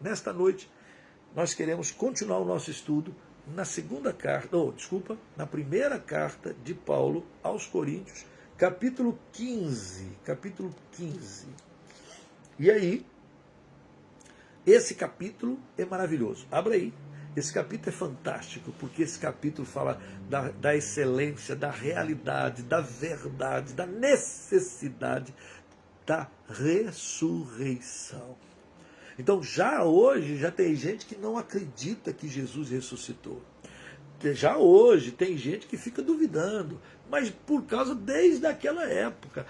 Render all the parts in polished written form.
nesta noite, nós queremos continuar o nosso estudo na na primeira carta de Paulo aos Coríntios, capítulo 15. Capítulo 15. E aí, esse capítulo é maravilhoso. Abra aí. Esse capítulo é fantástico, porque esse capítulo fala da excelência, da realidade, da verdade, da necessidade da ressurreição. Então, já hoje, já tem gente que não acredita que Jesus ressuscitou. Já hoje tem gente que fica duvidando, mas por causa desde aquela época,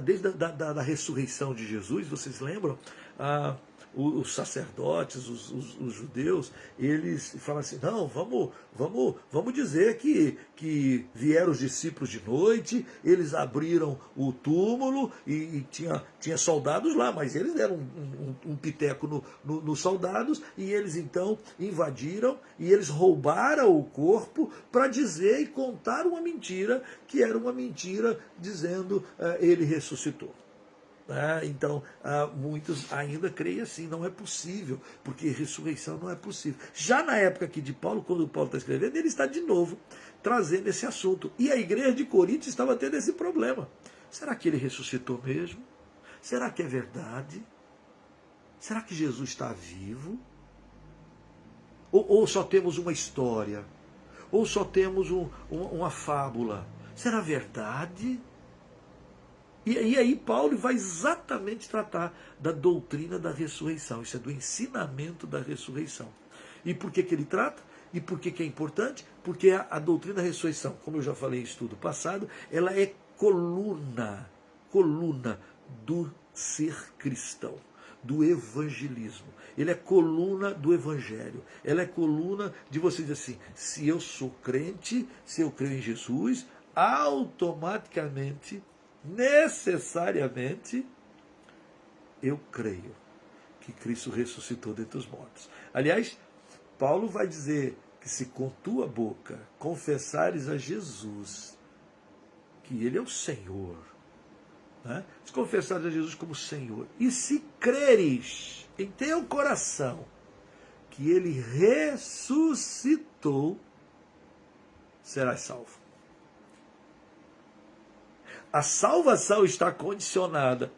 desde da ressurreição de Jesus, vocês lembram? Os sacerdotes, os judeus, eles falam assim, não, vamos dizer que vieram os discípulos de noite, eles abriram o túmulo e tinha soldados lá, mas eles deram um piteco nos soldados e eles então invadiram e eles roubaram o corpo para dizer e contar uma mentira, que era uma mentira dizendo ele ressuscitou. Então, muitos ainda creem assim, não é possível, porque ressurreição não é possível. Já na época aqui de Paulo, quando Paulo está escrevendo, ele está de novo trazendo esse assunto. E a igreja de Corinto estava tendo esse problema. Será que ele ressuscitou mesmo? Será que é verdade? Será que Jesus está vivo? Ou só temos uma história? Ou só temos uma fábula? Será verdade? E aí Paulo vai exatamente tratar da doutrina da ressurreição. Isso é do ensinamento da ressurreição. E por que ele trata? E por que é importante? Porque a doutrina da ressurreição, como eu já falei em estudo passado, ela é coluna do ser cristão, do evangelismo. Ele é coluna do evangelho. Ela é coluna de você dizer assim, se eu sou crente, se eu creio em Jesus, automaticamente, necessariamente, eu creio que Cristo ressuscitou dentre os mortos. Aliás, Paulo vai dizer que se com tua boca confessares a Jesus, que Ele é o Senhor, se confessares a Jesus como Senhor, e se creres em teu coração que Ele ressuscitou, serás salvo. A salvação está condicionada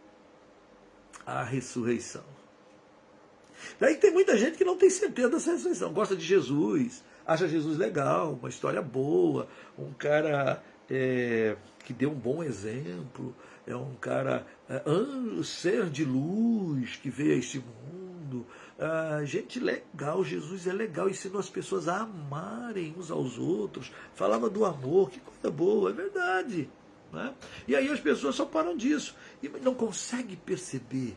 à ressurreição. Daí tem muita gente que não tem certeza dessa ressurreição. Gosta de Jesus, acha Jesus legal, uma história boa, um cara que deu um bom exemplo, é um cara, ser de luz que veio a este mundo. Gente legal, Jesus é legal, ensinou as pessoas a amarem uns aos outros, falava do amor, que coisa boa, é verdade. E aí as pessoas só param disso e não conseguem perceber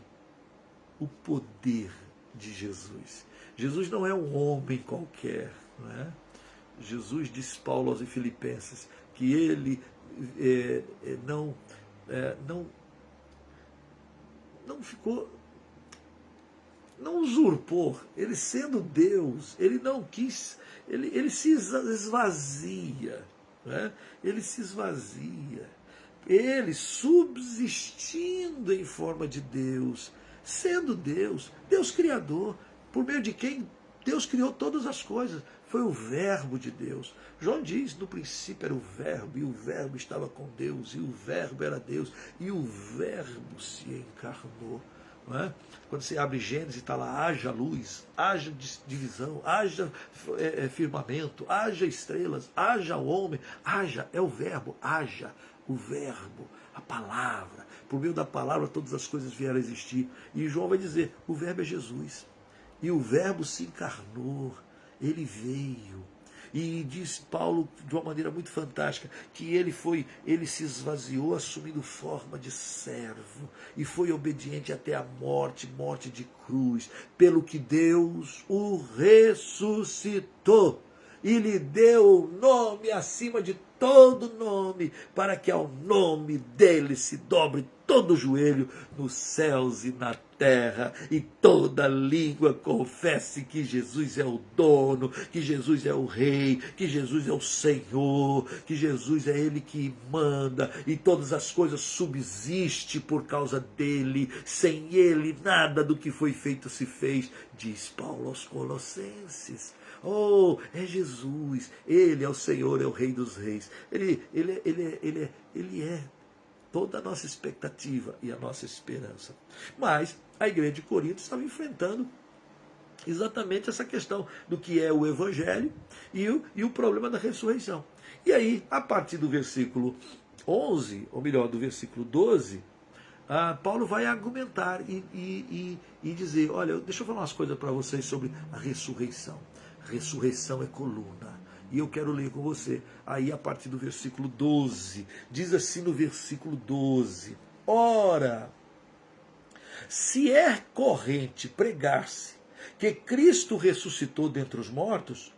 o poder de Jesus. Jesus não é um homem qualquer. Jesus, diz Paulo aos Filipenses, que ele não usurpou, ele sendo Deus, ele não quis, ele se esvazia, ele se esvazia. Ele subsistindo em forma de Deus, sendo Deus, Deus Criador, por meio de quem Deus criou todas as coisas. Foi o Verbo de Deus. João diz, no princípio era o Verbo, e o Verbo estava com Deus, e o Verbo era Deus, e o Verbo se encarnou. Quando você abre Gênesis, está lá, haja luz, haja divisão, haja firmamento, haja estrelas, haja homem, haja, é o Verbo, haja. O Verbo, a palavra, por meio da palavra todas as coisas vieram a existir. E João vai dizer, o Verbo é Jesus. E o Verbo se encarnou, ele veio. E diz Paulo de uma maneira muito fantástica, que ele se esvaziou assumindo forma de servo, e foi obediente até a morte de cruz, pelo que Deus o ressuscitou. E lhe deu o nome acima de todo nome, para que ao nome dele se dobre todo joelho nos céus e na terra, e toda língua confesse que Jesus é o dono, que Jesus é o rei, que Jesus é o Senhor, que Jesus é ele que manda, e todas as coisas subsistem por causa dele. Sem ele nada do que foi feito se fez, diz Paulo aos Colossenses. Oh, é Jesus, ele é o Senhor, é o Rei dos Reis. Ele é toda a nossa expectativa e a nossa esperança. Mas a igreja de Corinto estava enfrentando exatamente essa questão do que é o Evangelho e o problema da ressurreição. E aí, a partir do versículo 11, ou melhor, do versículo 12, Paulo vai argumentar e dizer, olha, deixa eu falar umas coisas para vocês sobre a ressurreição. A ressurreição é coluna. E eu quero ler com você, aí a partir do versículo 12, diz assim no versículo 12, ora, se é corrente pregar-se que Cristo ressuscitou dentre os mortos,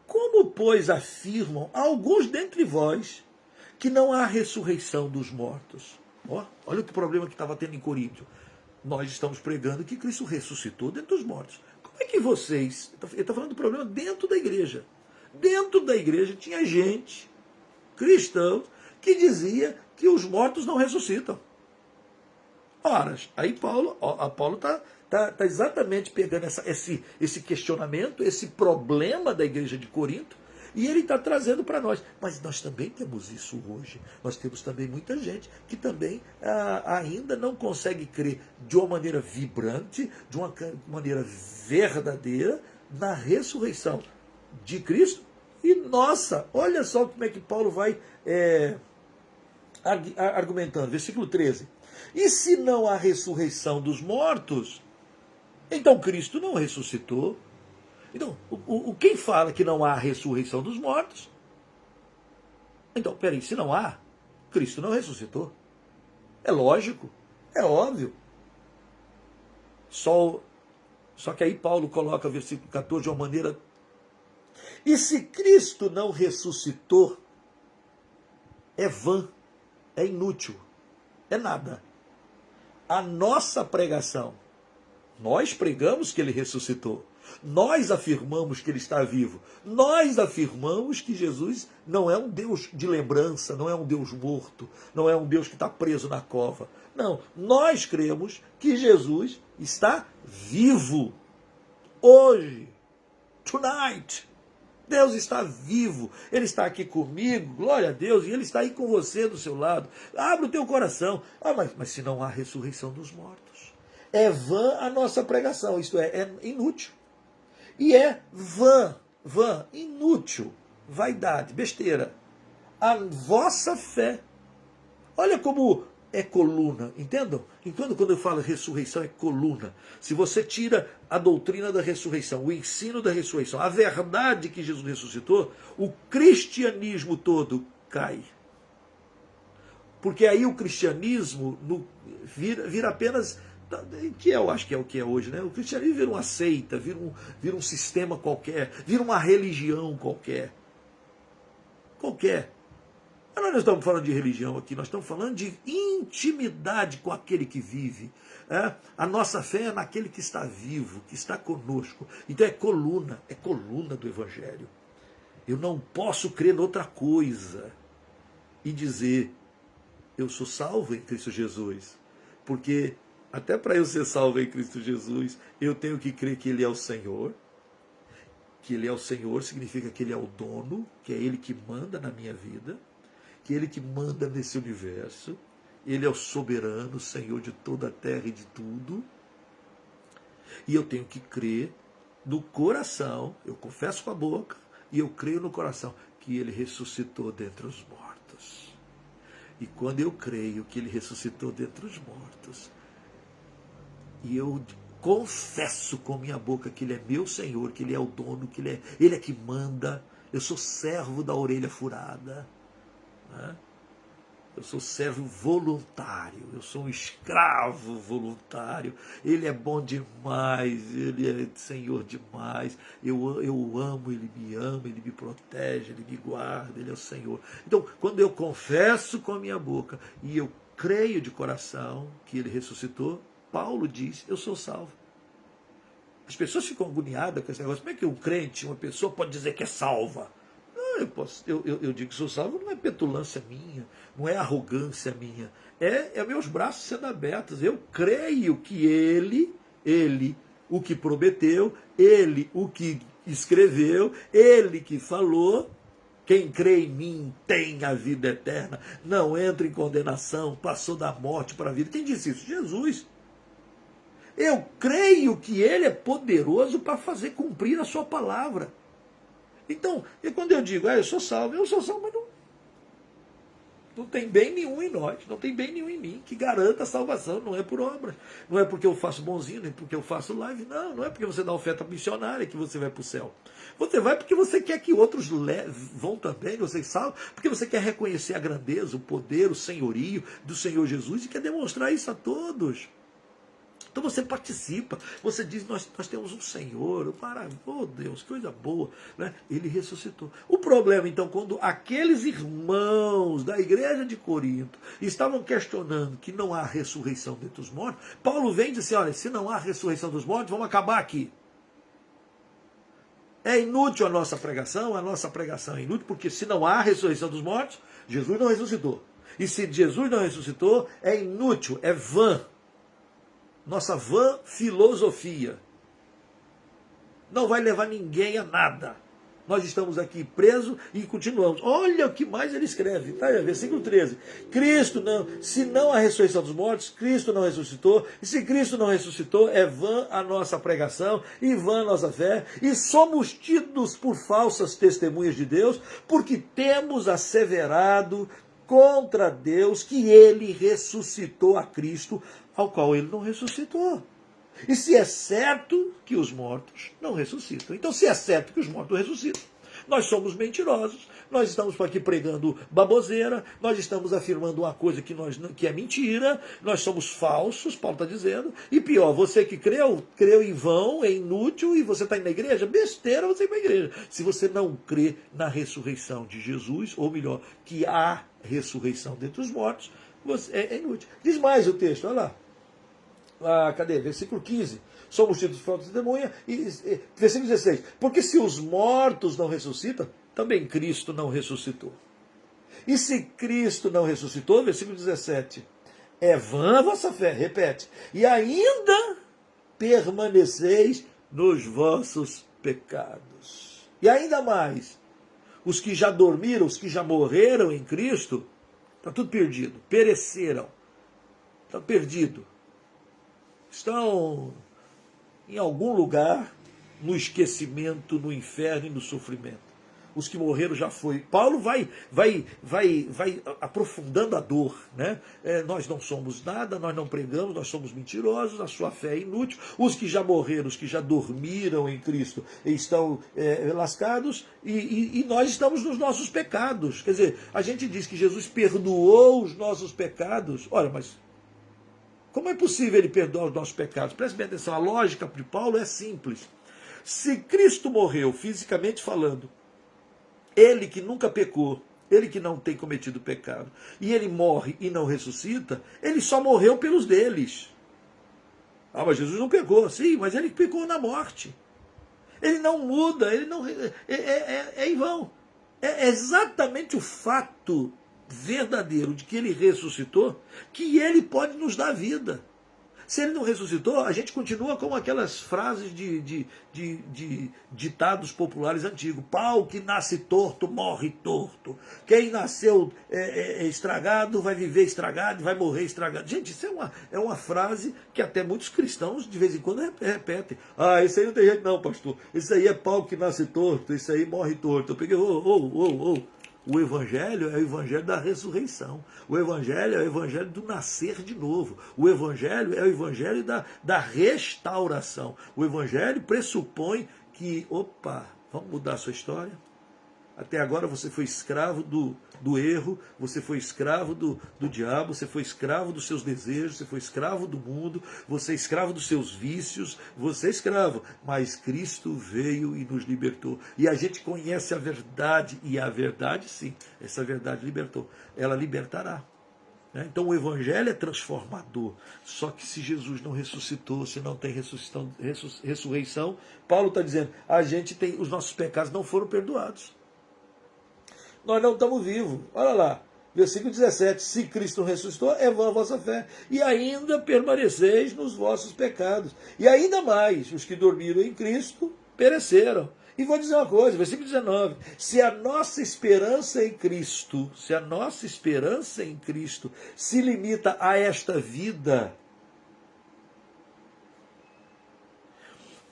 como, pois, afirmam alguns dentre vós que não há ressurreição dos mortos? Olha o problema que estava tendo em Corinto. Nós estamos pregando que Cristo ressuscitou dentre os mortos. Como é que vocês... Ele está falando do problema dentro da igreja. Dentro da igreja tinha gente, cristãos, que dizia que os mortos não ressuscitam. Ora, aí Paulo está exatamente pegando esse questionamento, esse problema da igreja de Corinto, e ele está trazendo para nós. Mas nós também temos isso hoje. Nós temos também muita gente que também ainda não consegue crer de uma maneira vibrante, de uma maneira verdadeira, na ressurreição de Cristo. E nossa, olha só como é que Paulo vai argumentando. Versículo 13. E se não há ressurreição dos mortos, então Cristo não ressuscitou. Então, quem fala que não há ressurreição dos mortos? Então, peraí, se não há, Cristo não ressuscitou. É lógico, é óbvio. Só que aí Paulo coloca o versículo 14 de uma maneira... E se Cristo não ressuscitou, é vã, é inútil, é nada. A nossa pregação, nós pregamos que ele ressuscitou. Nós afirmamos que ele está vivo. Nós afirmamos que Jesus não é um Deus de lembrança, não é um Deus morto, não é um Deus que está preso na cova. Não, nós cremos que Jesus está vivo. Hoje, tonight. Deus está vivo, Ele está aqui comigo, glória a Deus, e Ele está aí com você do seu lado. Abre o teu coração. Mas se não há ressurreição dos mortos, é vã a nossa pregação, isto é inútil. E é vã, inútil, vaidade, besteira, a vossa fé. Olha como é coluna, entendam? Então, quando eu falo ressurreição, é coluna. Se você tira a doutrina da ressurreição, o ensino da ressurreição, a verdade que Jesus ressuscitou, o cristianismo todo cai. Porque aí o cristianismo vira apenas, que eu acho que é o que é hoje, né? O cristianismo vira uma seita, vira um sistema qualquer, vira uma religião qualquer. Mas nós não estamos falando de religião aqui, nós estamos falando de intimidade com aquele que vive. A nossa fé é naquele que está vivo, que está conosco. Então é coluna do Evangelho. Eu não posso crer noutra coisa e dizer, eu sou salvo em Cristo Jesus. Porque até para eu ser salvo em Cristo Jesus, eu tenho que crer que Ele é o Senhor. Que Ele é o Senhor significa que Ele é o dono, que é Ele que manda na minha vida, que Ele que manda nesse universo, Ele é o soberano, Senhor de toda a terra e de tudo. E eu tenho que crer no coração, eu confesso com a boca, e eu creio no coração que Ele ressuscitou dentre os mortos. E quando eu creio que Ele ressuscitou dentre os mortos, e eu confesso com minha boca que Ele é meu Senhor, que Ele é o dono, que Ele é que manda, eu sou servo da orelha furada, né? Eu sou servo voluntário, eu sou um escravo voluntário. Ele é bom demais, Ele é Senhor demais. Eu amo, Ele me ama, Ele me protege, Ele me guarda, Ele é o Senhor. Então, quando eu confesso com a minha boca e eu creio de coração que ele ressuscitou, Paulo diz, eu sou salvo. As pessoas ficam agoniadas com esse negócio. Como é que um crente, uma pessoa, pode dizer que é salva? Não, eu digo que sou salvo, não é petulância minha, não é arrogância minha. É meus braços sendo abertos. Eu creio que ele, o que prometeu, ele, o que escreveu, ele que falou. Quem crê em mim tem a vida eterna, não entra em condenação, passou da morte para a vida. Quem disse isso? Jesus. Eu creio que ele é poderoso para fazer cumprir a sua palavra. Então, e quando eu digo, eu sou salvo, mas não tem bem nenhum em nós, não tem bem nenhum em mim que garanta a salvação, não é por obra. Não é porque eu faço bonzinho, nem porque eu faço live, não é porque você dá oferta missionária que você vai para o céu. Você vai porque você quer que outros vão também, você sabe, porque você quer reconhecer a grandeza, o poder, o senhorio do Senhor Jesus e quer demonstrar isso a todos. Então você participa, você diz, nós temos um Senhor, oh Deus, coisa boa, né? Ele ressuscitou. O problema, então, quando aqueles irmãos da igreja de Corinto estavam questionando que não há ressurreição dentre os mortos, Paulo vem e diz assim, olha, se não há ressurreição dos mortos, vamos acabar aqui. É inútil a nossa pregação é inútil, porque se não há ressurreição dos mortos, Jesus não ressuscitou. E se Jesus não ressuscitou, é inútil, é vã. Nossa vã filosofia não vai levar ninguém a nada. Nós estamos aqui presos e continuamos. Olha o que mais ele escreve, tá? Versículo 13. Cristo não, se não há ressurreição dos mortos, Cristo não ressuscitou. E se Cristo não ressuscitou, é vã a nossa pregação e vã a nossa fé. E somos tidos por falsas testemunhas de Deus, porque temos asseverado contra Deus que ele ressuscitou a Cristo, ao qual ele não ressuscitou. E se é certo que os mortos não ressuscitam. Então, se é certo que os mortos não ressuscitam, nós somos mentirosos, nós estamos aqui pregando baboseira, nós estamos afirmando uma coisa que é mentira, nós somos falsos, Paulo está dizendo, e pior, você que creu em vão, é inútil, e você está indo na igreja, besteira você ir para a igreja. Se você não crê na ressurreição de Jesus, ou melhor, que há ressurreição dentre os mortos, é inútil. Diz mais o texto, olha lá. Cadê? Versículo 15. Somos tidos falta de testemunha. Versículo 16. Porque se os mortos não ressuscitam, também Cristo não ressuscitou. E se Cristo não ressuscitou, versículo 17. É vã a vossa fé, repete. E ainda permaneceis nos vossos pecados. E ainda mais, os que já dormiram, os que já morreram em Cristo, está tudo perdido, pereceram, está perdido. Estão em algum lugar no esquecimento, no inferno e no sofrimento. Os que morreram já foi. Paulo vai aprofundando a dor, né? Nós não somos nada, nós não pregamos, nós somos mentirosos, a sua fé é inútil. Os que já morreram, os que já dormiram em Cristo, estão lascados e nós estamos nos nossos pecados. Quer dizer, a gente diz que Jesus perdoou os nossos pecados. Olha, mas como é possível ele perdoar os nossos pecados? Preste bem atenção, a lógica de Paulo é simples. Se Cristo morreu, fisicamente falando, ele que nunca pecou, ele que não tem cometido pecado, e ele morre e não ressuscita, ele só morreu pelos deles. Mas Jesus não pecou, sim, mas ele pecou na morte. Ele não muda, ele não é em vão. É exatamente o fato verdadeiro de que ele ressuscitou que ele pode nos dar vida. Se ele não ressuscitou, a gente continua com aquelas frases de ditados populares antigos. Pau que nasce torto, morre torto. Quem nasceu estragado vai viver estragado, vai morrer estragado. Gente, isso é uma frase que até muitos cristãos de vez em quando repetem. Isso aí não tem jeito não, pastor. Isso aí é pau que nasce torto, isso aí morre torto. Eu peguei, O Evangelho é o Evangelho da ressurreição. O Evangelho é o Evangelho do nascer de novo. O Evangelho é o Evangelho da restauração. O Evangelho pressupõe que, vamos mudar a sua história? Até agora você foi escravo do erro, você foi escravo do diabo, você foi escravo dos seus desejos, você foi escravo do mundo, você é escravo dos seus vícios, você é escravo. Mas Cristo veio e nos libertou. E a gente conhece a verdade, e a verdade sim, essa verdade libertou. Ela libertará. né? Então o evangelho é transformador. Só que se Jesus não ressuscitou, se não tem ressurreição, Paulo está dizendo, os nossos pecados não foram perdoados. Nós não estamos vivos. Olha lá, versículo 17, se Cristo não ressuscitou, é vã a vossa fé, e ainda permaneceis nos vossos pecados. E ainda mais, os que dormiram em Cristo pereceram. E vou dizer uma coisa, versículo 19, se a nossa esperança em Cristo, se limita a esta vida,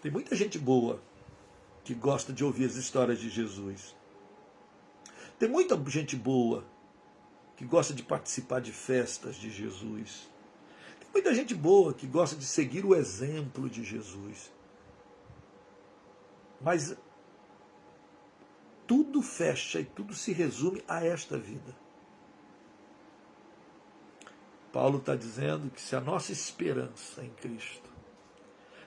tem muita gente boa que gosta de ouvir as histórias de Jesus. Tem muita gente boa que gosta de participar de festas de Jesus. Tem muita gente boa que gosta de seguir o exemplo de Jesus. Mas tudo fecha e tudo se resume a esta vida. Paulo está dizendo que se a nossa esperança em Cristo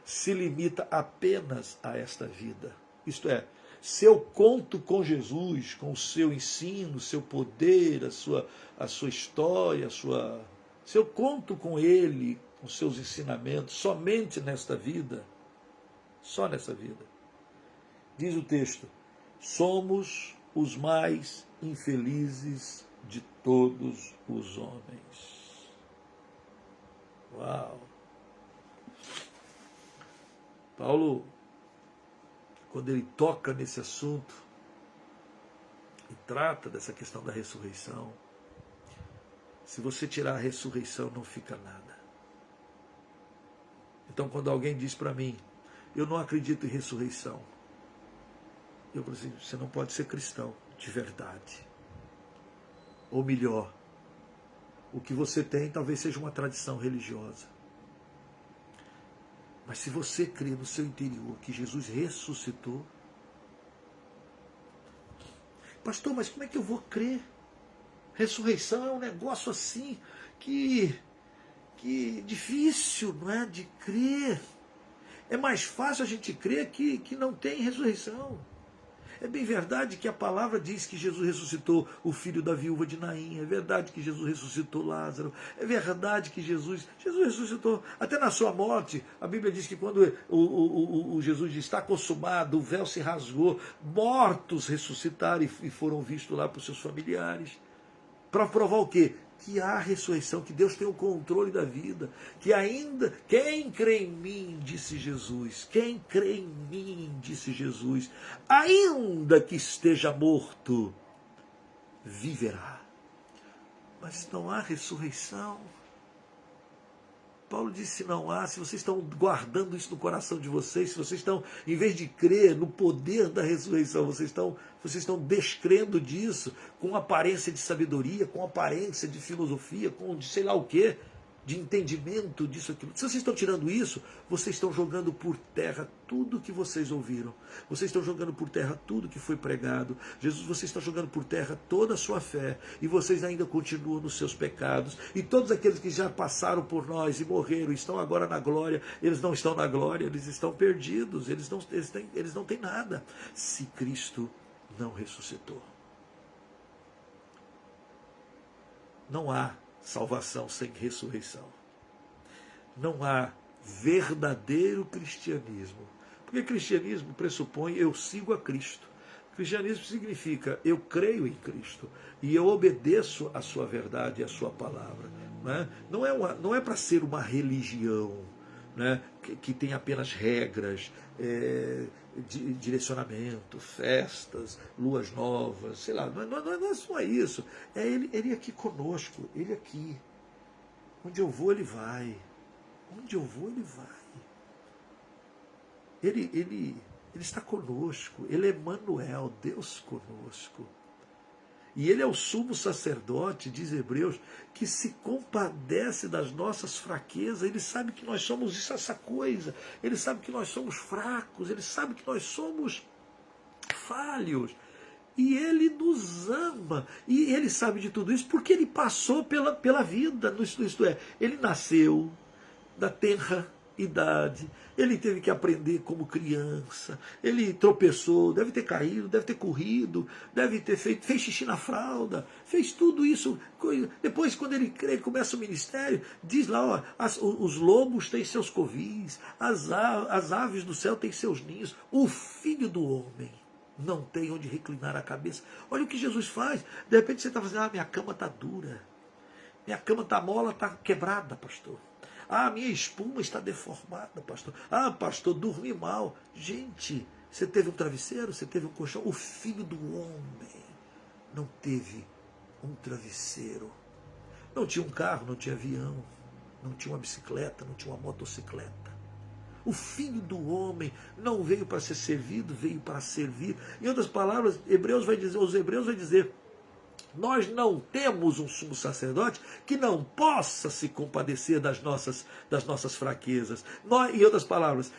se limita apenas a esta vida, isto é, se eu conto com Jesus, com o seu ensino, o seu poder, a sua história, se eu conto com Ele, com seus ensinamentos, somente nesta vida, só nessa vida, diz o texto, somos os mais infelizes de todos os homens. Uau! Paulo, quando ele toca nesse assunto e trata dessa questão da ressurreição, se você tirar a ressurreição, não fica nada. Então, quando alguém diz para mim, eu não acredito em ressurreição, eu falo assim, você não pode ser cristão de verdade. Ou melhor, o que você tem talvez seja uma tradição religiosa. Mas se você crê no seu interior que Jesus ressuscitou, pastor, mas como é que eu vou crer? Ressurreição é um negócio assim que difícil, não é, de crer. É mais fácil a gente crer que não tem ressurreição. É bem verdade que a palavra diz que Jesus ressuscitou o filho da viúva de Naim. É verdade que Jesus ressuscitou Lázaro. É verdade que Jesus ressuscitou. Até na sua morte, a Bíblia diz que quando o Jesus diz, está consumado, o véu se rasgou, mortos ressuscitaram e foram vistos lá por seus familiares. Para provar o quê? Que há ressurreição, que Deus tem o controle da vida, que ainda, quem crê em mim, disse Jesus, quem crê em mim, disse Jesus, ainda que esteja morto, viverá. Mas não há ressurreição. Paulo disse, não há, se vocês estão guardando isso no coração de vocês, se vocês estão, em vez de crer no poder da ressurreição, vocês estão descrendo disso, com aparência de sabedoria, com aparência de filosofia, com de sei lá o quê, de entendimento disso, aquilo. Se vocês estão tirando isso, vocês estão jogando por terra tudo que vocês ouviram. Vocês estão jogando por terra tudo que foi pregado. Jesus, vocês estão jogando por terra toda a sua fé. E vocês ainda continuam nos seus pecados. E todos aqueles que já passaram por nós e morreram, estão agora na glória, eles não estão na glória, eles estão perdidos. Eles não têm nada. Se Cristo não ressuscitou. Não há salvação sem ressurreição. Não há verdadeiro cristianismo. Porque cristianismo pressupõe eu sigo a Cristo. Cristianismo significa eu creio em Cristo e eu obedeço a sua verdade e a sua palavra. Não é para ser uma religião, né, que tem apenas regras, direcionamento, festas, luas novas, sei lá, não é só isso. É ele aqui conosco, ele aqui. Onde eu vou, ele vai. Onde eu vou, ele vai. Ele está conosco, ele é Emmanuel, Deus conosco. E ele é o sumo sacerdote, diz Hebreus, que se compadece das nossas fraquezas. Ele sabe que nós somos essa coisa. Ele sabe que nós somos fracos. Ele sabe que nós somos falhos. E ele nos ama. E ele sabe de tudo isso porque ele passou pela vida. Isto é, ele nasceu da terra idade, ele teve que aprender como criança, ele tropeçou, deve ter caído, deve ter corrido, deve ter fez xixi na fralda, fez tudo isso. Depois, quando ele começa o ministério, diz lá, ó, os lobos têm seus covis, as aves do céu têm seus ninhos, o filho do homem não tem onde reclinar a cabeça. Olha o que Jesus faz. De repente você está fazendo, minha cama está dura, minha cama está mola, está quebrada, pastor. Minha espuma está deformada, pastor. Pastor, dormi mal. Gente, você teve um travesseiro, você teve um colchão. O filho do homem não teve um travesseiro. Não tinha um carro, não tinha avião, não tinha uma bicicleta, não tinha uma motocicleta. O filho do homem não veio para ser servido, veio para servir. Em outras palavras, os Hebreus vai dizer, nós não temos um sumo sacerdote que não possa se compadecer das nossas fraquezas. Em outras palavras,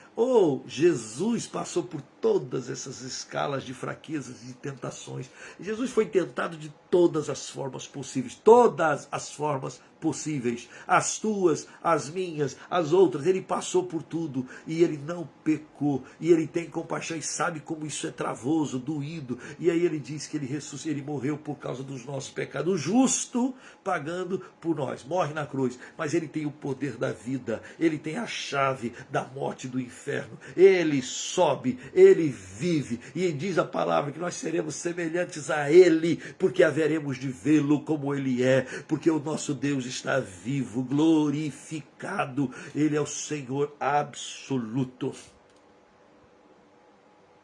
Jesus passou por todas essas escalas de fraquezas e de tentações. Jesus foi tentado de todas as formas possíveis. Todas as formas possíveis. As tuas, as minhas, as outras. Ele passou por tudo e ele não pecou. E ele tem compaixão e sabe como isso é travoso, doído. E aí ele diz que ele morreu por causa dos nossos pecados. O justo pagando por nós. Morre na cruz. Mas ele tem o poder da vida. Ele tem a chave da morte e do inferno. Ele sobe, ele vive, e diz a palavra que nós seremos semelhantes a ele, porque haveremos de vê-lo como ele é, porque o nosso Deus está vivo, glorificado, ele é o Senhor absoluto.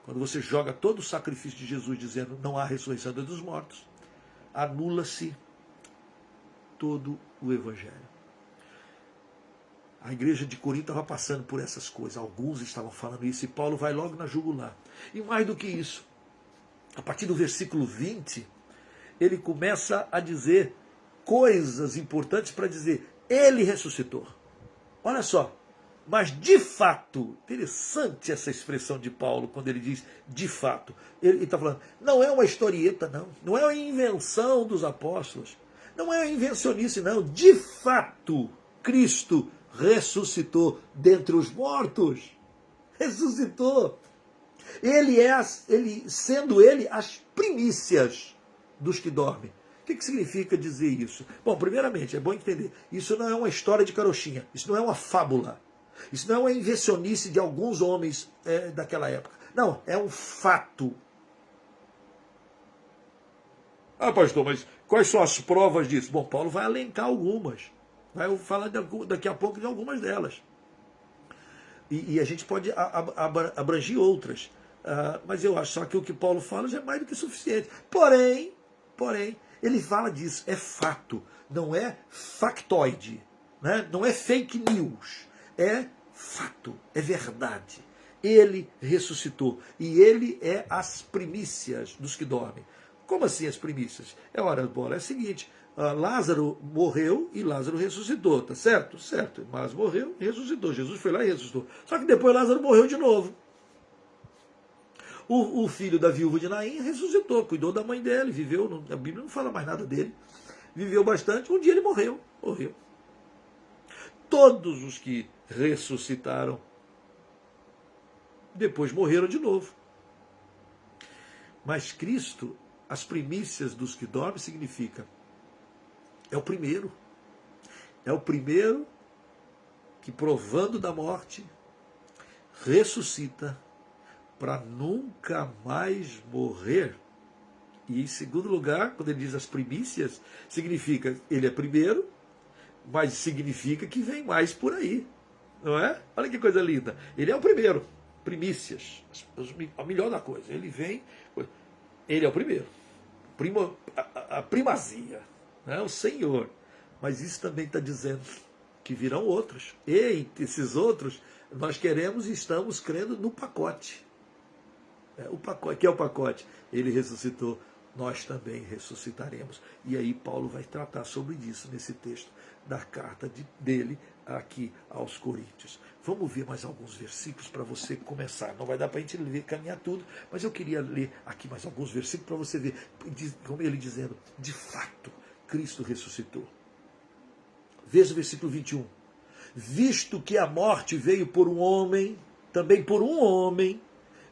Quando você joga todo o sacrifício de Jesus dizendo não há ressurreição dos mortos, anula-se todo o evangelho. A igreja de Corinto estava passando por essas coisas. Alguns estavam falando isso e Paulo vai logo na jugular. E mais do que isso, a partir do versículo 20, ele começa a dizer coisas importantes para dizer, ele ressuscitou. Olha só, mas de fato, interessante essa expressão de Paulo quando ele diz de fato. Ele está falando, não é uma historieta, não é uma invenção dos apóstolos, não é uma invencionice, não. De fato, Cristo ressuscitou dentre os mortos. Ressuscitou. Sendo ele as primícias dos que dormem. O que significa dizer isso? Bom, primeiramente, é bom entender, isso não é uma história de carochinha, isso não é uma fábula, isso não é uma invencionice de alguns homens daquela época. Não, é um fato. Pastor, mas quais são as provas disso? Bom, Paulo vai elencar algumas. Vai falar daqui a pouco de algumas delas. E a gente pode abranger outras. Mas eu acho só que o que Paulo fala já é mais do que suficiente. Porém, ele fala disso. É fato. Não é factoide. Né? Não é fake news. É fato. É verdade. Ele ressuscitou. E ele é as primícias dos que dormem. Como assim as primícias? Ora, bola, é o seguinte... Lázaro morreu e Lázaro ressuscitou, tá certo? Certo, mas morreu e ressuscitou. Jesus foi lá e ressuscitou. Só que depois Lázaro morreu de novo. O filho da viúva de Naim ressuscitou, cuidou da mãe dele, viveu, a Bíblia não fala mais nada dele, viveu bastante, um dia ele morreu. Todos os que ressuscitaram, depois morreram de novo. Mas Cristo, as primícias dos que dormem, significa é o primeiro. É o primeiro que, provando da morte, ressuscita para nunca mais morrer. E em segundo lugar, quando ele diz as primícias, significa ele é primeiro, mas significa que vem mais por aí. Não é? Olha que coisa linda. Ele é o primeiro. Primícias. A melhor da coisa. Ele vem. Ele é o primeiro. A primazia. Não, o Senhor. Mas isso também está dizendo que virão outros. E esses outros, nós queremos e estamos crendo no pacote. O pacote. Que é o pacote? Ele ressuscitou, nós também ressuscitaremos. E aí Paulo vai tratar sobre isso nesse texto da carta dele aqui aos Coríntios. Vamos ver mais alguns versículos para você começar. Não vai dar para a gente ler, caminhar tudo, mas eu queria ler aqui mais alguns versículos para você ver, como ele dizendo, de fato, Cristo ressuscitou. Veja o versículo 21. Visto que a morte veio por um homem, também por um homem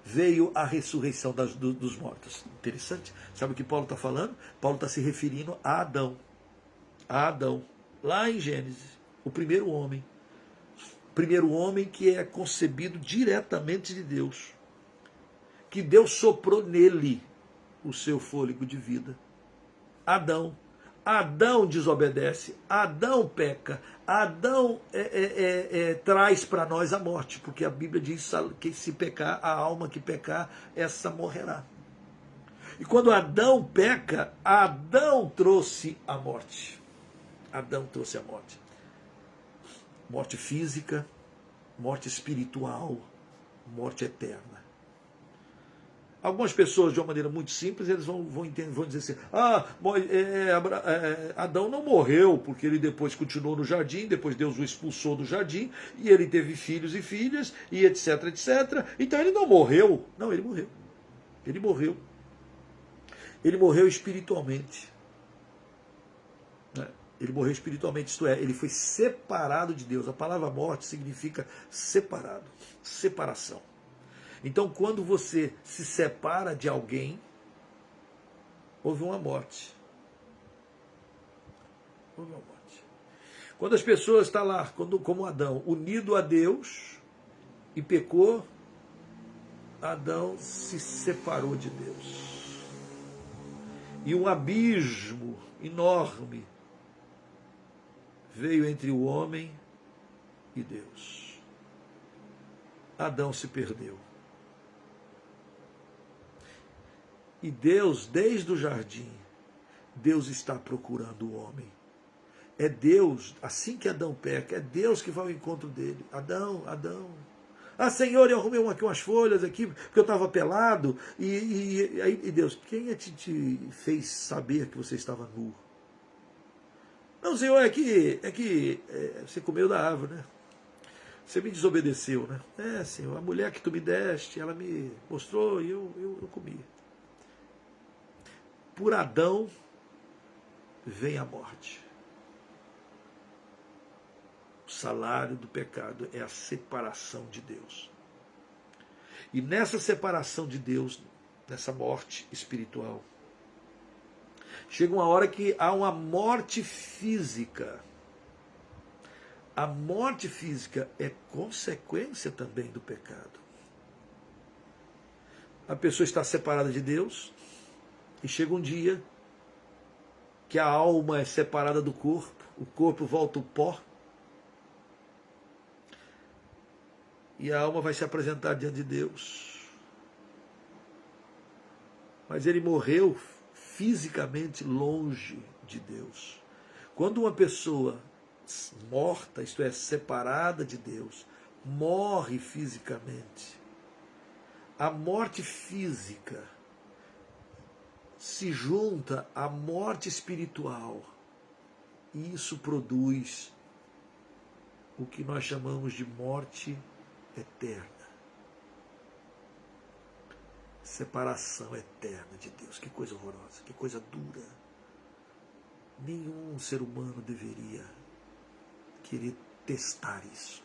veio a ressurreição dos mortos. Interessante. Sabe o que Paulo está falando? Paulo está se referindo a Adão. A Adão, lá em Gênesis, o primeiro homem. Primeiro homem que é concebido diretamente de Deus. Que Deus soprou nele o seu fôlego de vida. Adão. Adão desobedece, Adão peca, Adão traz para nós a morte, porque a Bíblia diz que se pecar, a alma que pecar, essa morrerá. E quando Adão peca, Adão trouxe a morte. Adão trouxe a morte. Morte física, morte espiritual, morte eterna. Algumas pessoas, de uma maneira muito simples, eles vão dizer assim, Adão não morreu, porque ele depois continuou no jardim, depois Deus o expulsou do jardim, e ele teve filhos e filhas, e etc, etc. Então ele não morreu. Não, ele morreu. Ele morreu. Ele morreu espiritualmente. Ele morreu espiritualmente, isto é, ele foi separado de Deus. A palavra morte significa separado, separação. Então, quando você se separa de alguém, houve uma morte. Houve uma morte. Quando as pessoas estão lá, como Adão, unido a Deus e pecou, Adão se separou de Deus. E um abismo enorme veio entre o homem e Deus. Adão se perdeu. E Deus, desde o jardim, Deus está procurando o homem. É Deus, assim que Adão peca, é Deus que vai ao encontro dele. Adão, Adão. Ah, Senhor, eu arrumei aqui umas folhas aqui, porque eu estava pelado. E Deus, quem é que te fez saber que você estava nu? Não, Senhor, é que você comeu da árvore, né? Você me desobedeceu, né? É, Senhor, a mulher que tu me deste, ela me mostrou e eu comi. Por Adão vem a morte. O salário do pecado é a separação de Deus. E nessa separação de Deus, nessa morte espiritual, chega uma hora que há uma morte física. A morte física é consequência também do pecado. A pessoa está separada de Deus, e chega um dia que a alma é separada do corpo, o corpo volta ao pó, e a alma vai se apresentar diante de Deus. Mas ele morreu fisicamente longe de Deus. Quando uma pessoa morta, isto é, separada de Deus, morre fisicamente, a morte física se junta à morte espiritual, e isso produz o que nós chamamos de morte eterna. Separação eterna de Deus. Que coisa horrorosa, que coisa dura. Nenhum ser humano deveria querer testar isso.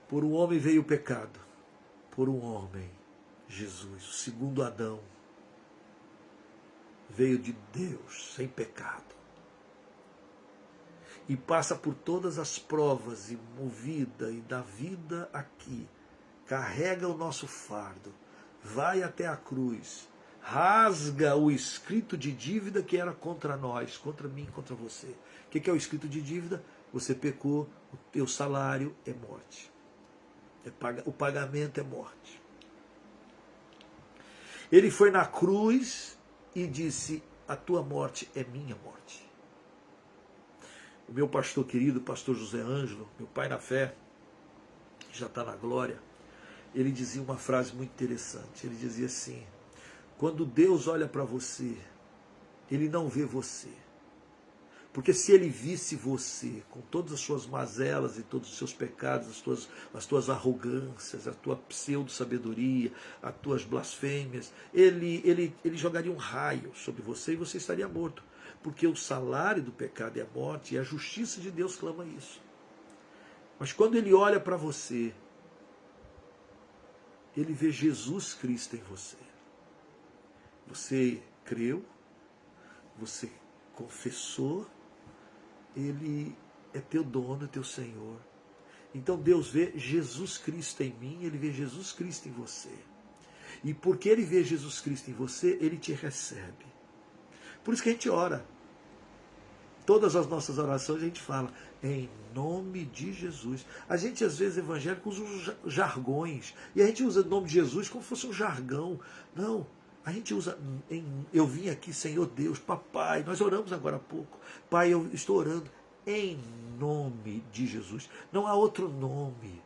Por um homem veio o pecado, por um homem, Jesus, o segundo Adão, veio de Deus, sem pecado. E passa por todas as provas, e movida, e da vida aqui, carrega o nosso fardo, vai até a cruz, rasga o escrito de dívida que era contra nós, contra mim, contra você. O que é o escrito de dívida? Você pecou, o teu salário é morte. O pagamento é morte. Ele foi na cruz e disse: a tua morte é minha morte. O meu pastor querido, pastor José Ângelo, meu pai na fé, que já está na glória, ele dizia uma frase muito interessante. Ele dizia assim: quando Deus olha para você, Ele não vê você. Porque se Ele visse você, com todas as suas mazelas e todos os seus pecados, as tuas arrogâncias, a tua pseudo-sabedoria, as tuas blasfêmias, ele jogaria um raio sobre você e você estaria morto. porque o salário do pecado é a morte, e a justiça de Deus clama isso. Mas quando ele olha para você, ele vê Jesus Cristo em você. Você creu, você confessou, ele é teu dono, é teu Senhor. Então Deus vê Jesus Cristo em mim, ele vê Jesus Cristo em você. E porque ele vê Jesus Cristo em você, ele te recebe. Por isso que a gente ora. Todas as nossas orações a gente fala, em nome de Jesus. A gente, às vezes, evangélico, usa os jargões. E a gente usa o nome de Jesus como se fosse um jargão. Não, a gente usa, eu vim aqui, Senhor Deus, papai, nós oramos agora há pouco. Pai, eu estou orando em nome de Jesus. Não há outro nome.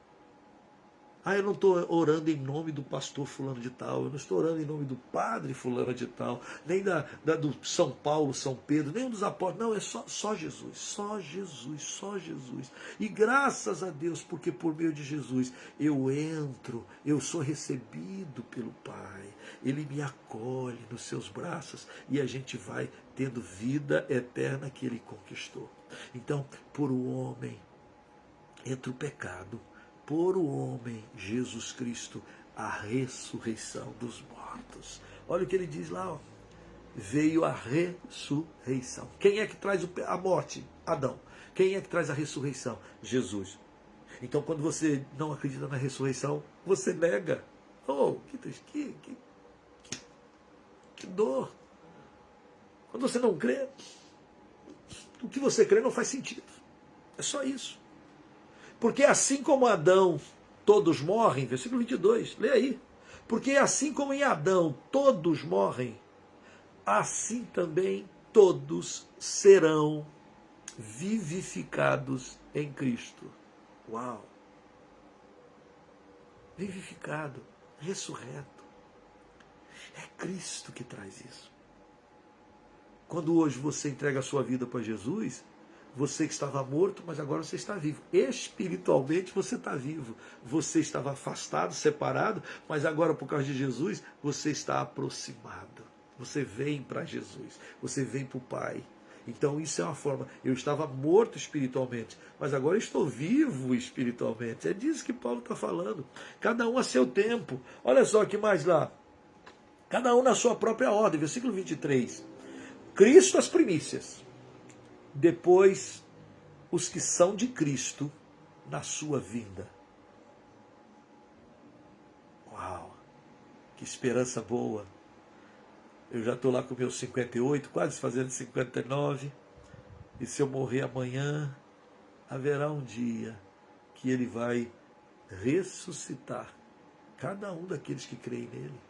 Eu não estou orando em nome do pastor fulano de tal, eu não estou orando em nome do padre fulano de tal, nem do São Paulo, São Pedro, nem dos apóstolos. Não, é só Jesus, só Jesus, só Jesus. E graças a Deus, porque por meio de Jesus eu entro, eu sou recebido pelo Pai, Ele me acolhe nos seus braços e a gente vai tendo vida eterna que Ele conquistou. Então, por o homem entra o pecado, por o homem, Jesus Cristo, a ressurreição dos mortos. Olha o que ele diz lá, ó. Veio a ressurreição. Quem é que traz a morte? Adão. Quem é que traz a ressurreição? Jesus. Então, quando você não acredita na ressurreição, você nega. Oh, que dor. Quando você não crê, o que você crê não faz sentido. É só isso. Porque assim como Adão todos morrem, versículo 22, lê aí. Porque assim como em Adão todos morrem, assim também todos serão vivificados em Cristo. Uau! Vivificado, ressurreto. É Cristo que traz isso. Quando hoje você entrega a sua vida para Jesus, você que estava morto, mas agora você está vivo. Espiritualmente você está vivo. Você estava afastado, separado, mas agora por causa de Jesus, você está aproximado. Você vem para Jesus. Você vem para o Pai. Então isso é uma forma. Eu estava morto espiritualmente, mas agora estou vivo espiritualmente. É disso que Paulo está falando. Cada um a seu tempo. Olha só que mais lá. Cada um na sua própria ordem. Versículo 23. Cristo as primícias. Depois, os que são de Cristo na sua vinda. Uau! Que esperança boa! Eu já estou lá com meus 58, quase fazendo 59. E se eu morrer amanhã, haverá um dia que Ele vai ressuscitar cada um daqueles que creem nele.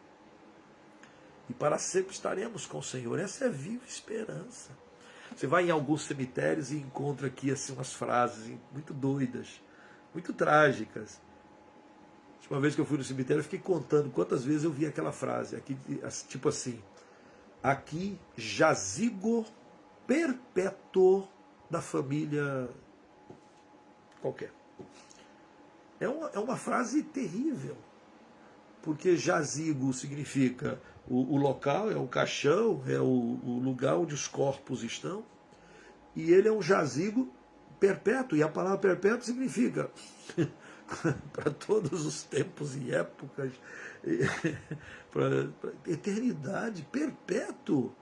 E para sempre estaremos com o Senhor. Essa é a viva esperança. Você vai em alguns cemitérios e encontra aqui assim, umas frases muito doidas, muito trágicas. Uma vez que eu fui no cemitério, eu fiquei contando quantas vezes eu vi aquela frase, aqui, tipo assim, aqui jazigo perpétuo da família qualquer. É uma frase terrível, porque jazigo significa o local, é o caixão, é o lugar onde os corpos estão, e ele é um jazigo perpétuo, e a palavra perpétuo significa para todos os tempos e épocas, para eternidade, perpétuo.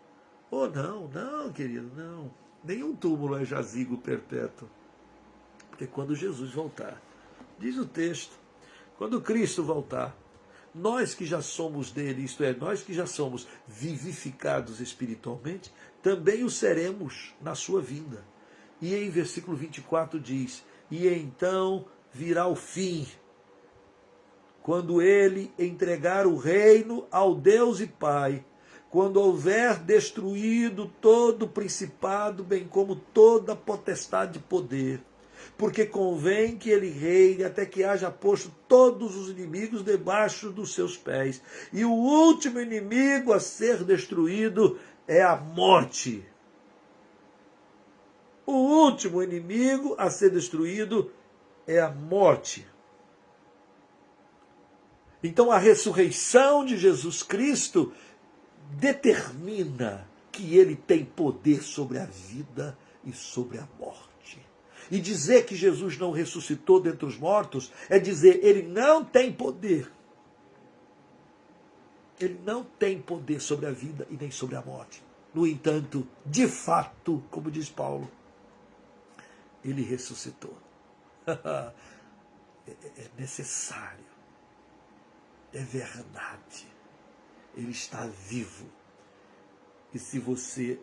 Oh, não, querido, não. Nenhum túmulo é jazigo perpétuo. Porque quando Jesus voltar, diz o texto, quando Cristo voltar, nós que já somos dele, isto é, nós que já somos vivificados espiritualmente, também o seremos na sua vinda. E em versículo 24 diz, e então virá o fim, quando ele entregar o reino ao Deus e Pai, quando houver destruído todo o principado, bem como toda a potestade de poder, porque convém que ele reine até que haja posto todos os inimigos debaixo dos seus pés. E o último inimigo a ser destruído é a morte. O último inimigo a ser destruído é a morte. Então a ressurreição de Jesus Cristo determina que ele tem poder sobre a vida e sobre a morte. E dizer que Jesus não ressuscitou dentre os mortos é dizer, ele não tem poder. Ele não tem poder sobre a vida e nem sobre a morte. No entanto, de fato, como diz Paulo, ele ressuscitou. É necessário, é verdade. Ele está vivo. E se você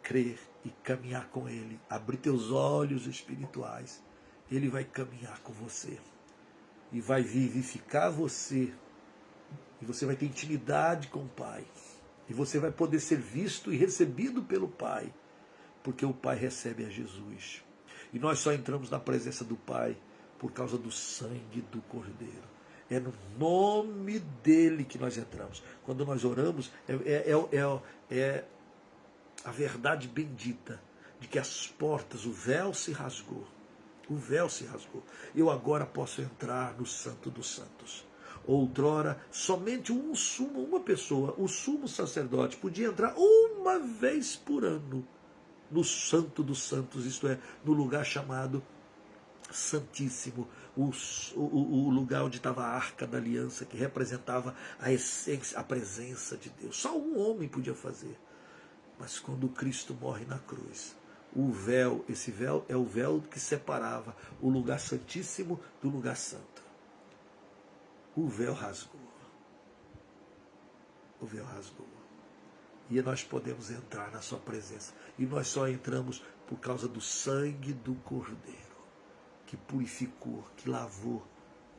crer e caminhar com ele, abrir teus olhos espirituais, ele vai caminhar com você e vai vivificar você. E você vai ter intimidade com o Pai. E você vai poder ser visto e recebido pelo Pai, porque o Pai recebe a Jesus. E nós só entramos na presença do Pai por causa do sangue do Cordeiro. É no nome dele que nós entramos. Quando nós oramos, é a verdade bendita de que as portas, o véu se rasgou. O véu se rasgou. Eu agora posso entrar no Santo dos Santos. Outrora, somente uma pessoa, o sumo sacerdote, podia entrar uma vez por ano no Santo dos Santos, isto é, no lugar chamado Santíssimo, o lugar onde estava a Arca da Aliança, que representava a essência, a presença de Deus. Só um homem podia fazer. Mas quando Cristo morre na cruz, o véu, esse véu é o véu que separava o lugar santíssimo do lugar santo. O véu rasgou. O véu rasgou. E nós podemos entrar na sua presença. E nós só entramos por causa do sangue do Cordeiro, que purificou, que lavou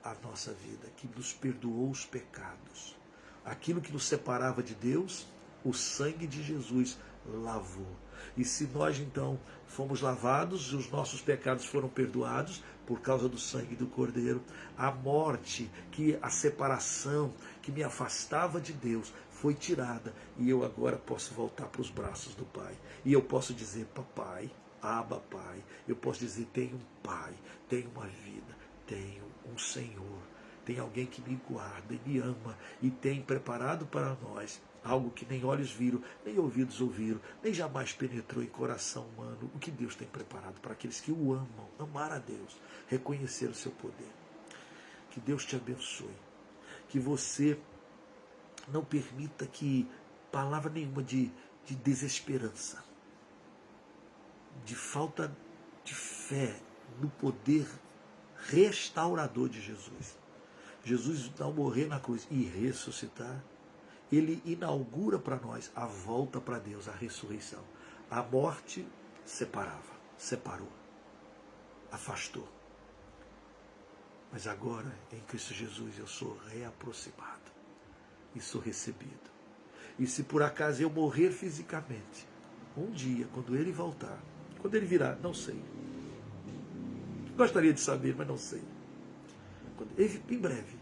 a nossa vida, que nos perdoou os pecados. Aquilo que nos separava de Deus, o sangue de Jesus lavou. E se nós então fomos lavados, os nossos pecados foram perdoados por causa do sangue do Cordeiro, a morte, que a separação que me afastava de Deus foi tirada, e eu agora posso voltar para os braços do Pai. E eu posso dizer, papai, Abba, Pai. Eu posso dizer, tenho um Pai, tenho uma vida, tenho um Senhor, tem alguém que me guarda e me ama e tem preparado para nós algo que nem olhos viram, nem ouvidos ouviram, nem jamais penetrou em coração humano, o que Deus tem preparado para aqueles que o amam, amar a Deus, reconhecer o seu poder. Que Deus te abençoe, que você não permita que palavra nenhuma de desesperança, de falta de fé no poder restaurador de Jesus. Jesus, ao morrer na cruz e ressuscitar, ele inaugura para nós a volta para Deus, a ressurreição. A morte separou, afastou. Mas agora, em Cristo Jesus, eu sou reaproximado e sou recebido. E se por acaso eu morrer fisicamente, um dia, quando ele voltar, quando ele virá, não sei. Gostaria de saber, mas não sei. Em breve,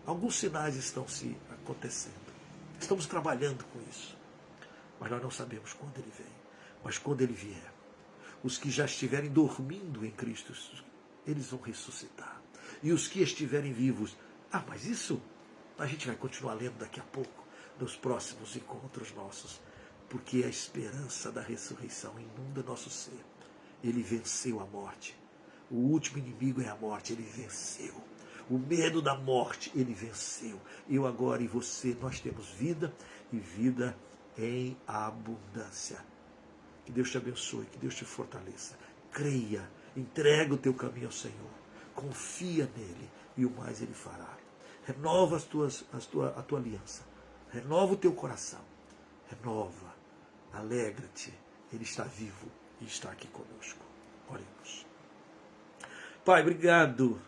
alguns sinais estão se acontecendo. Estamos trabalhando com isso. Mas nós não sabemos quando ele vem. Mas quando ele vier, os que já estiverem dormindo em Cristo, eles vão ressuscitar. E os que estiverem vivos, mas isso a gente vai continuar lendo daqui a pouco, nos próximos encontros nossos. Porque a esperança da ressurreição inunda nosso ser. Ele venceu a morte. O último inimigo é a morte, ele venceu. O medo da morte, ele venceu. Eu agora e você, nós temos vida e vida em abundância. Que Deus te abençoe, que Deus te fortaleça. Creia, entrega o teu caminho ao Senhor. Confia nele e o mais ele fará. Renova a tua aliança. Renova o teu coração. Renova. Alegra-te. Ele está vivo e está aqui conosco. Oremos. Pai, obrigado.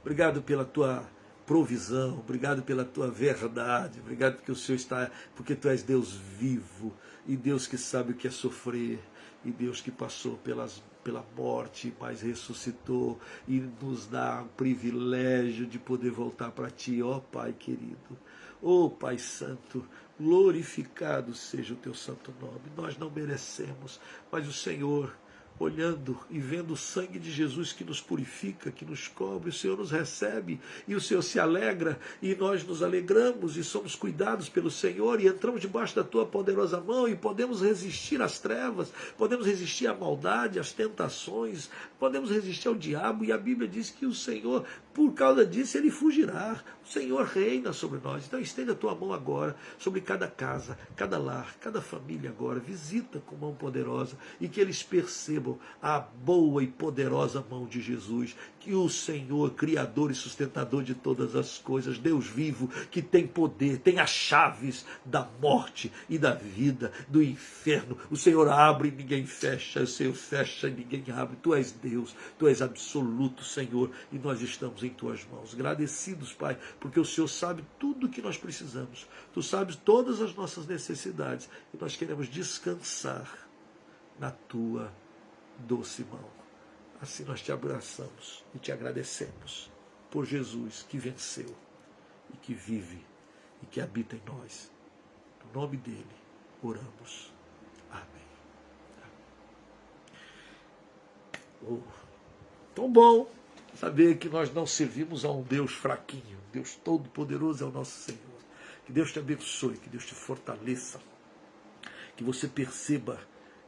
Obrigado pela tua provisão, obrigado pela tua verdade, obrigado porque o Senhor está, porque tu és Deus vivo, e Deus que sabe o que é sofrer, e Deus que passou pela morte, mas ressuscitou, e nos dá o privilégio de poder voltar para ti, ó Pai querido, ó Pai Santo, glorificado seja o teu santo nome. Nós não merecemos, mas o Senhor olhando e vendo o sangue de Jesus que nos purifica, que nos cobre, o Senhor nos recebe e o Senhor se alegra e nós nos alegramos e somos cuidados pelo Senhor e entramos debaixo da tua poderosa mão e podemos resistir às trevas, podemos resistir à maldade, às tentações, podemos resistir ao diabo e a Bíblia diz que o Senhor, por causa disso, ele fugirá. O Senhor reina sobre nós. Então estenda a tua mão agora sobre cada casa, cada lar, cada família agora. Visita com mão poderosa e que eles percebam a boa e poderosa mão de Jesus, que o Senhor, Criador e sustentador de todas as coisas, Deus vivo, que tem poder, tem as chaves da morte e da vida, do inferno. O Senhor abre e ninguém fecha, o Senhor fecha e ninguém abre. Tu és Deus, tu és absoluto, Senhor, e nós estamos em tuas mãos. Agradecidos, Pai, porque o Senhor sabe tudo o que nós precisamos. Tu sabes todas as nossas necessidades e nós queremos descansar na tua doce mão. Assim nós te abraçamos e te agradecemos por Jesus que venceu e que vive e que habita em nós. No nome dele oramos. Amém. Oh, tão bom saber que nós não servimos a um Deus fraquinho. Deus Todo-Poderoso é o nosso Senhor. Que Deus te abençoe, que Deus te fortaleça, que você perceba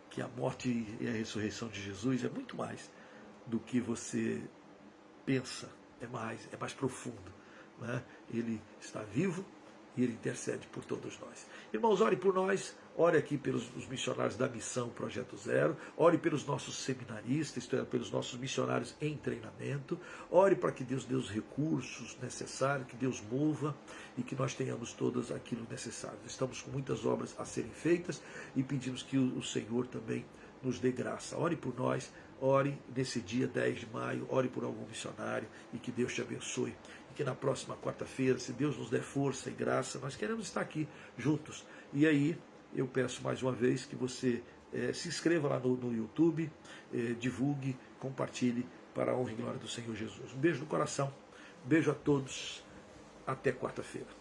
que a morte e a ressurreição de Jesus é muito mais do que você pensa, é mais profundo, né? Ele está vivo e ele intercede por todos nós. Irmãos, ore por nós, ore aqui pelos os missionários da Missão Projeto Zero, ore pelos nossos seminaristas, isto é, pelos nossos missionários em treinamento, ore para que Deus dê os recursos necessários, que Deus mova e que nós tenhamos todas aquilo necessário. Estamos com muitas obras a serem feitas e pedimos que o Senhor também nos dê graça. Ore por nós, ore nesse dia 10 de maio, ore por algum missionário e que Deus te abençoe. E que na próxima quarta-feira, se Deus nos der força e graça, nós queremos estar aqui juntos. E aí eu peço mais uma vez que você se inscreva lá no YouTube, divulgue, compartilhe para a honra e glória do Senhor Jesus. Um beijo no coração, beijo a todos, até quarta-feira.